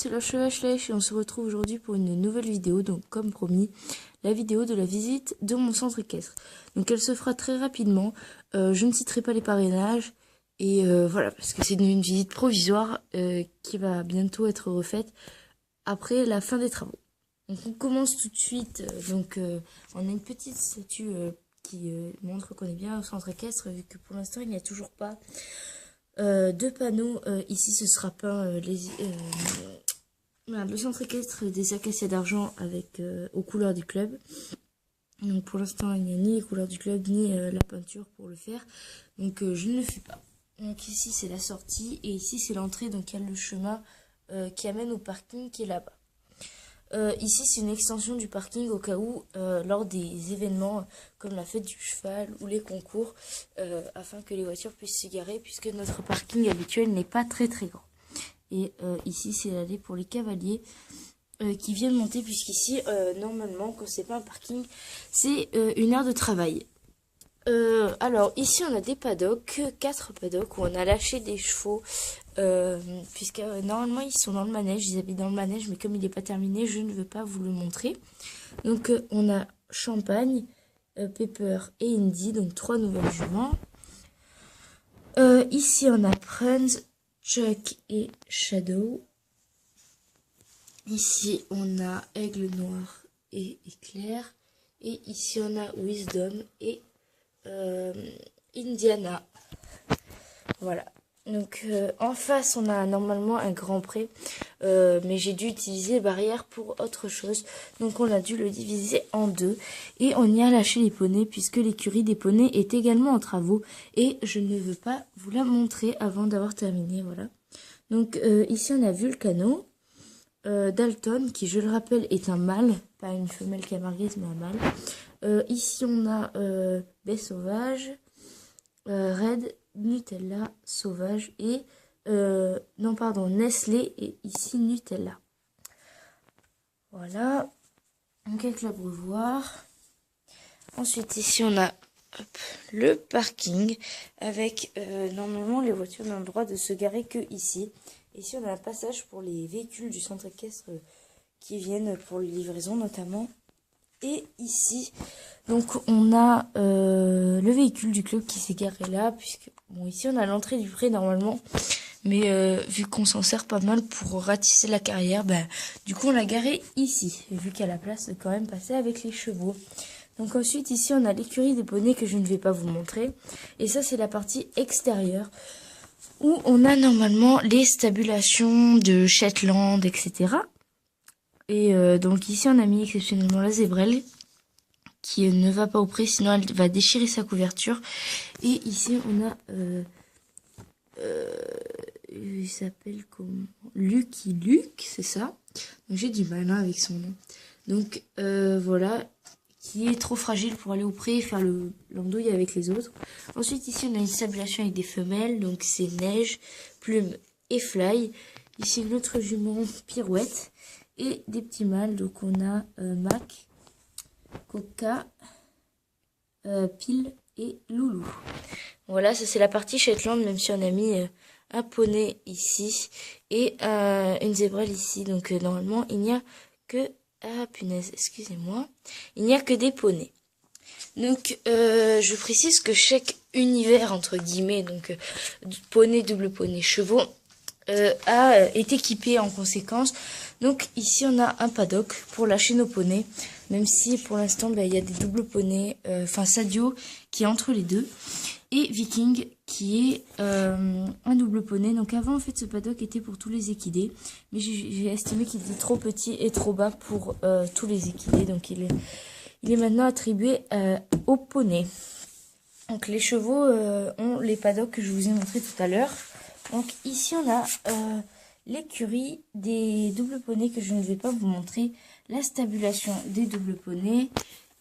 c'est Lèche et on se retrouve aujourd'hui pour une nouvelle vidéo. Donc comme promis, la vidéo de la visite de mon centre équestre. Donc elle se fera très rapidement, je ne citerai pas les parrainages. Et voilà, parce que c'est une visite provisoire qui va bientôt être refaite après la fin des travaux. Donc on commence tout de suite, on a une petite statue qui montre qu'on est bien au centre équestre, vu que pour l'instant il n'y a toujours pas de panneaux. Ici ce sera peint le centre équestre des Acacias d'Argent avec aux couleurs du club. Donc pour l'instant il n'y a ni les couleurs du club ni la peinture pour le faire, donc je ne le fais pas. Donc ici c'est la sortie et ici c'est l'entrée, donc il y a le chemin qui amène au parking qui est là-bas. Ici c'est une extension du parking au cas où lors des événements comme la fête du cheval ou les concours, afin que les voitures puissent se garer, puisque notre parking habituel n'est pas très grand. Et ici c'est l'allée pour les cavaliers qui viennent monter, puisqu'ici normalement quand c'est pas un parking c'est une aire de travail. Alors ici on a des paddocks, 4 paddocks où on a lâché des chevaux, puisque normalement ils sont dans le manège, ils habitent dans le manège, mais comme il n'est pas terminé je ne veux pas vous le montrer. Donc on a Champagne, Pepper et Indy, donc 3 nouvelles juments. Ici on a Prince, Chuck et Shadow. Ici on a Aigle Noir et Éclair. Et ici on a Wisdom et Indiana. Voilà. Donc en face on a normalement un grand pré, mais j'ai dû utiliser barrière pour autre chose, donc on a dû le diviser en deux et on y a lâché les poneys, puisque l'écurie des poneys est également en travaux et je ne veux pas vous la montrer avant d'avoir terminé. Voilà. Donc ici on a Vulcano, Dalton, qui je le rappelle est un mâle, pas une femelle camarguaise mais un mâle. Ici on a Baie Sauvage, Red, Nutella, Sauvage et Nestlé, et ici Nutella. Voilà, donc avec l'abreuvoir. Ensuite ici on a le parking avec normalement les voitures n'ont le droit de se garer que ici. Ici on a un passage pour les véhicules du centre équestre qui viennent pour les livraisons notamment. Et ici, donc on a le véhicule du club qui s'est garé là, puisque bon, ici on a l'entrée du pré normalement, mais vu qu'on s'en sert pas mal pour ratisser la carrière, du coup on l'a garé ici, et vu qu'il y a la place de quand même passer avec les chevaux. Donc ensuite ici on a l'écurie des poneys que je ne vais pas vous montrer, et ça c'est la partie extérieure où on a normalement les stabulations de Shetland, etc. Et donc ici on a mis exceptionnellement la zébrelle qui ne va pas au pré, sinon elle va déchirer sa couverture. Et ici on a il s'appelle comment, Lucky Luke, c'est ça. Donc j'ai du mal avec son nom. Donc voilà, qui est trop fragile pour aller au pré et faire l'andouille avec les autres. Ensuite ici on a une stabulation avec des femelles, donc c'est Neige, Plume et Fly. Ici une autre jument, Pirouette. Et des petits mâles, donc on a Mac, Coca, Pile et Loulou. Voilà, ça c'est la partie Shetland, même si on a mis un poney ici et une zébrelle ici. Donc normalement il n'y a que... Ah punaise, excusez-moi. Il n'y a que des poneys. Donc je précise que chaque univers entre guillemets, donc poney, double poney, chevaux, est équipé en conséquence. Donc ici on a un paddock pour lâcher nos poneys, même si pour l'instant il y a des doubles poneys, Sadio qui est entre les deux et Viking qui est un double poney. Donc avant en fait ce paddock était pour tous les équidés, mais j'ai estimé qu'il était trop petit et trop bas pour tous les équidés, donc il est maintenant attribué aux poneys. Donc les chevaux ont les paddocks que je vous ai montré tout à l'heure. Donc ici on a l'écurie des doubles poneys que je ne vais pas vous montrer, la stabulation des doubles poneys,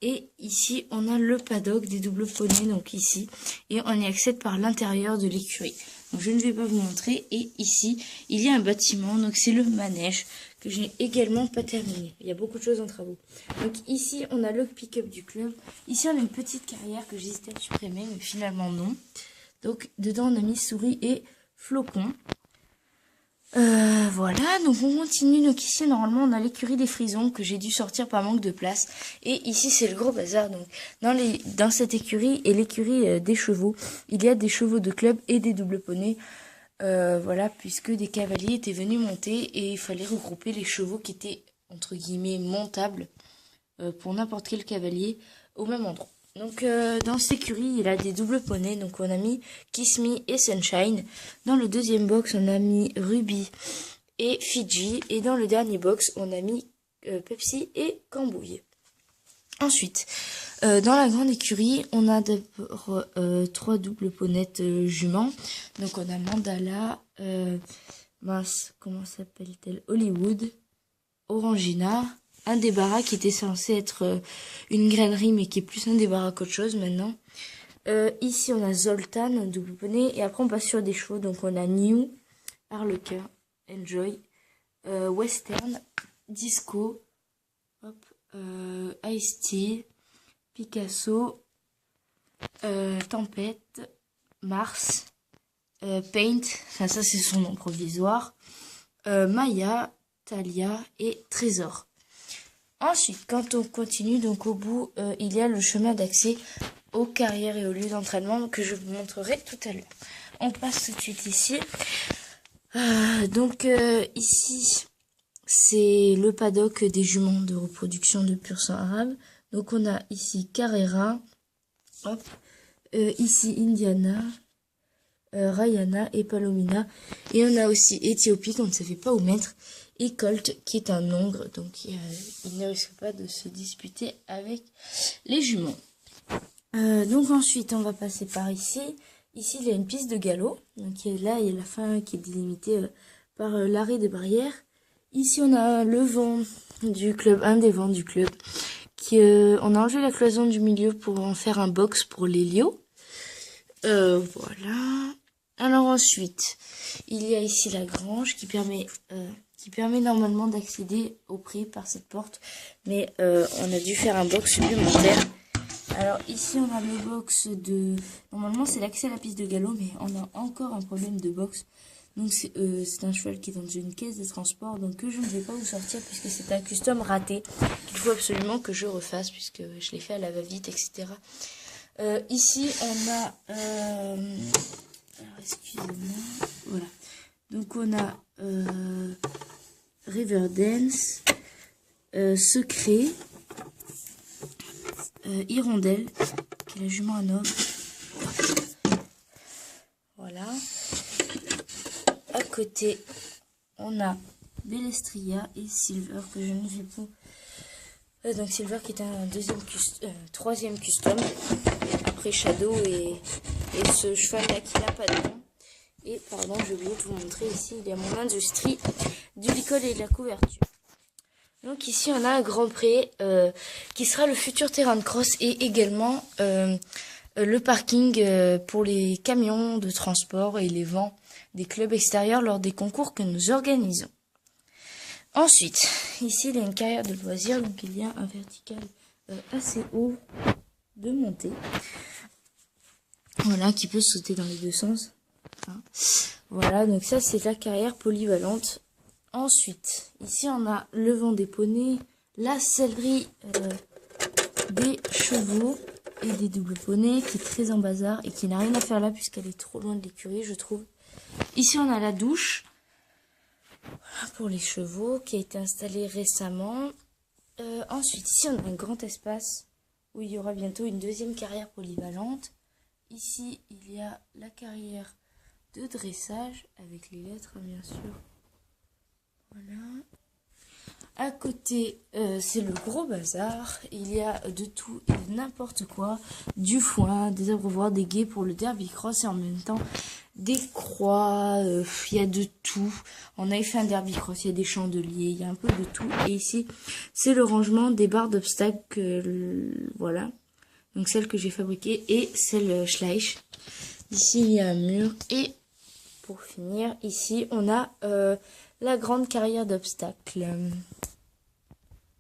et ici on a le paddock des doubles poneys, donc ici, et on y accède par l'intérieur de l'écurie. Donc je ne vais pas vous montrer, et ici il y a un bâtiment, donc c'est le manège que je n'ai également pas terminé. Il y a beaucoup de choses en travaux. Donc ici on a le pick-up du club, ici on a une petite carrière que j'hésitais à supprimer, mais finalement non. Donc dedans on a mis Souris et Flocon. Voilà, donc on continue. Donc ici, normalement, on a l'écurie des frisons que j'ai dû sortir par manque de place. Et ici, c'est le gros bazar. Donc, dans cette écurie et l'écurie des chevaux, il y a des chevaux de club et des doubles poneys. Voilà, puisque des cavaliers étaient venus monter et il fallait regrouper les chevaux qui étaient, entre guillemets, montables pour n'importe quel cavalier au même endroit. Donc dans cette écurie, il a des doubles poneys. Donc on a mis Kiss Me et Sunshine. Dans le deuxième box, on a mis Ruby et Fiji. Et dans le dernier box, on a mis Pepsi et Cambouille. Ensuite, dans la grande écurie, on a d'abord 3 doubles ponettes juments. Donc on a Mandala, comment s'appelle-t-elle, Hollywood, Orangina, un débarras qui était censé être une grainerie, mais qui est plus un débarras qu'autre chose maintenant. Ici, on a Zoltan, un double poney, et après on passe sur des chevaux. Donc on a New, Harlequin, Enjoy, Western, Disco, Ice-T, Picasso, Tempête, Mars, Paint, enfin ça c'est son nom provisoire, Maya, Talia et Trésor. Ensuite, quand on continue, donc au bout, il y a le chemin d'accès aux carrières et aux lieux d'entraînement que je vous montrerai tout à l'heure. On passe tout de suite ici. Ici, c'est le paddock des juments de reproduction de pur sang arabe. Donc on a ici Carrera, ici Indiana, Rayana et Palomina. Et on a aussi Éthiopie qu'on ne savait pas où mettre. Et Colt qui est un hongre, donc il ne risque pas de se disputer avec les juments. Donc ensuite on va passer par ici. Ici il y a une piste de galop, donc là il y a la fin qui est délimitée par l'arrêt des barrières. Ici on a le vent du club, un des vents du club. On a enlevé la cloison du milieu pour en faire un box pour l'hélio. Voilà. Alors ensuite, il y a ici la grange qui permet normalement d'accéder au prix par cette porte. Mais on a dû faire un box supplémentaire. Alors ici on a le box de... Normalement c'est l'accès à la piste de galop, mais on a encore un problème de box. Donc c'est un cheval qui est dans une caisse de transport, donc que je ne vais pas vous sortir puisque c'est un custom raté qu'il faut absolument que je refasse puisque je l'ai fait à la va-vite, etc. Ici on a... alors excusez-moi, voilà. Donc on a Riverdance, Secret, Hirondelle, qui est la jument à noble. Voilà. À côté, on a Bellestria et Silver que je ne vais pas. Donc Silver qui est un troisième custom après Shadow et ce cheval là qui n'a pas de nom. Et pardon, j'ai oublié de vous montrer ici, il y a mon industrie du licol et de la couverture. Donc ici on a un Grand Prix qui sera le futur terrain de cross et également le parking pour les camions de transport et les vents des clubs extérieurs lors des concours que nous organisons. Ensuite, ici il y a une carrière de loisirs, donc il y a un vertical assez haut de montée. Voilà, qui peut sauter dans les deux sens. Hein. Voilà, donc ça c'est la carrière polyvalente. Ensuite, ici on a le vent des poneys, la sellerie des chevaux et des doubles poneys qui est très en bazar et qui n'a rien à faire là puisqu'elle est trop loin de l'écurie, je trouve. Ici on a la douche pour les chevaux qui a été installée récemment. Ensuite, ici on a un grand espace où il y aura bientôt une deuxième carrière polyvalente. Ici il y a la carrière de dressage avec les lettres bien sûr. Voilà. À côté, c'est le gros bazar. Il y a de tout et de n'importe quoi. Du foin, des abreuvoirs, des guets pour le derby cross et en même temps des croix. Il y a de tout. On avait fait un derby cross, il y a des chandeliers, il y a un peu de tout. Et ici, c'est le rangement des barres d'obstacles. Voilà. Donc celle que j'ai fabriquée et celle Schleich. Ici, il y a un mur. Et pour finir, ici, on a... la grande carrière d'obstacles.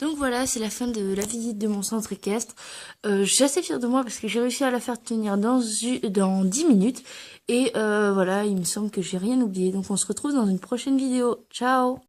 Donc voilà, c'est la fin de la visite de mon centre équestre. Je suis assez fière de moi parce que j'ai réussi à la faire tenir dans 10 minutes. Et voilà, il me semble que j'ai rien oublié. Donc on se retrouve dans une prochaine vidéo. Ciao!